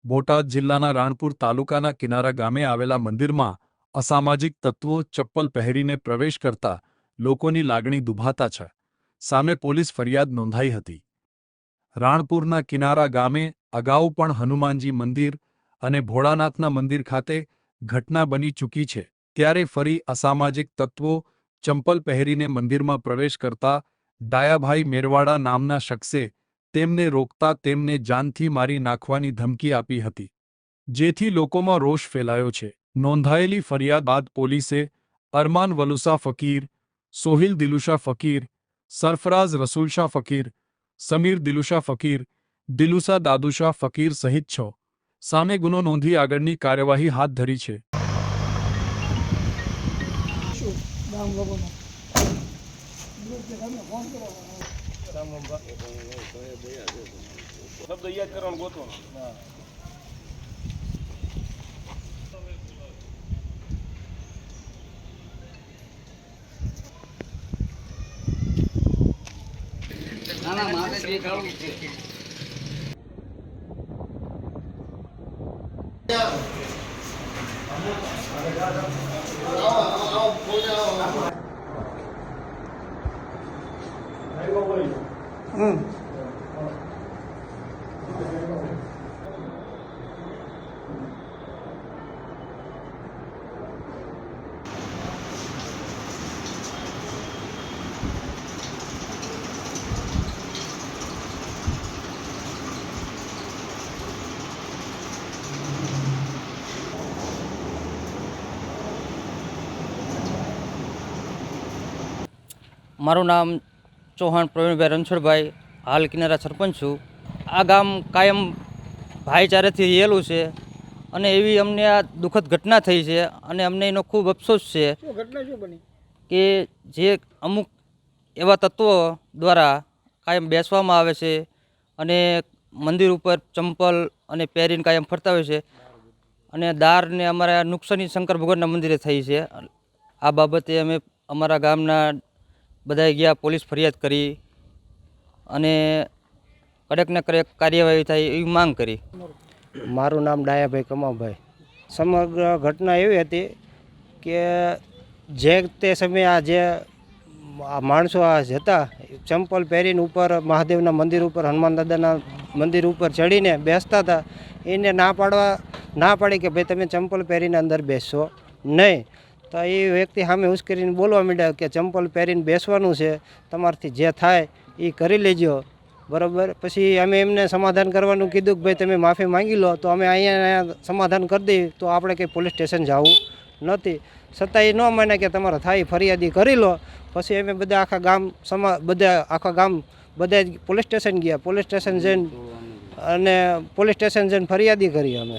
બોટાદ જિલ્લાના રાણપુર તાલુકાના કિનારા ગામે આવેલા મંદિરમાં અસામાજિક તત્વો ચપ્પલ પહેરીને પ્રવેશ કરતા લોકોની લાગણી દુભાતા છે. સામે પોલીસ ફરિયાદ નોંધાઈ હતી. રાણપુરના કિનારા ગામે અગાઉ પણ હનુમાનજી મંદિર અને ભોળાનાથના મંદિર ખાતે ઘટના બની ચૂકી છે. ત્યારે ફરી અસામાજિક તત્વો ચંપલ પહેરીને મંદિરમાં પ્રવેશ કરતા ડાયાભાઈ મેરવાડા નામના શખ્સે તેમને રોકતા તેમને જાનથી મારી નાખવાની ધમકી આપી હતી, જેથી લોકોમાં રોષ ફેલાયો છે. નોંધાયેલી ફરિયાદ બાદ પોલીસે અરમાન વલુસા ફકીર, સોહિલ દિલુશા ફકીર, સરફરાઝ રસૂલશા ફકીર, સમીર દિલુશા ફકીર, દિલુસા દાદુશા ફકીર સહિત 6 સામે ગુનો નોંધી આગળની કાર્યવાહી હાથ ધરી છે. મારું નામ ચૌહાણ પ્રવીણભાઈ રણછોડભાઈ, હાલ કિનારા સરપંચ છું. આ ગામ કાયમ ભાઈચારાથી રહેલું છે અને એવી અમને આ દુઃખદ ઘટના થઈ છે અને અમને એનો ખૂબ અફસોસ છે કે જે અમુક એવા તત્વો દ્વારા કાયમ બેસવામાં આવે છે અને મંદિર ઉપર ચંપલ અને પહેરીને કાયમ ફરતા હોય છે અને દારને અમારા નુકસાની શંકર ભગવાનના મંદિરે થઈ છે. આ બાબતે અમે અમારા ગામના બધાએ ગયા, પોલીસ ફરિયાદ કરી અને કડકને કડક કાર્યવાહી થાય એવી માંગ કરી. મારું નામ ડાયાભાઈ કમાભાઈ. સમગ્ર ઘટના એવી હતી કે જે તે સમયે આ જે માણસો આ જતા ચંપલ પહેરીને ઉપર મહાદેવના મંદિર ઉપર, હનુમાન દાદાના મંદિર ઉપર ચડીને બેસતા હતા, એને ના પાડી કે ભાઈ તમે ચંપલ પહેરીને અંદર બેસશો નહીં. તો એ વ્યક્તિ સામે ઉશ્કેરીને બોલવા માંડ્યા કે ચંપલ પહેરીને બેસવાનું છે, તમારાથી જે થાય એ કરી લેજો, બરાબર. પછી અમે એમને સમાધાન કરવાનું કીધું કે ભાઈ તમે માફી માંગી લો, તો અમે અહીંયા સમાધાન કરી દઈએ, તો આપણે કંઈ પોલીસ સ્ટેશન જવું નથી. છતાં એ ન માને કે તમારે થાય ફરિયાદી કરી લો. પછી અમે બધા આખા ગામ બધા જ પોલીસ સ્ટેશન ગયા. પોલીસ સ્ટેશન જઈને ફરિયાદી કરી અમે.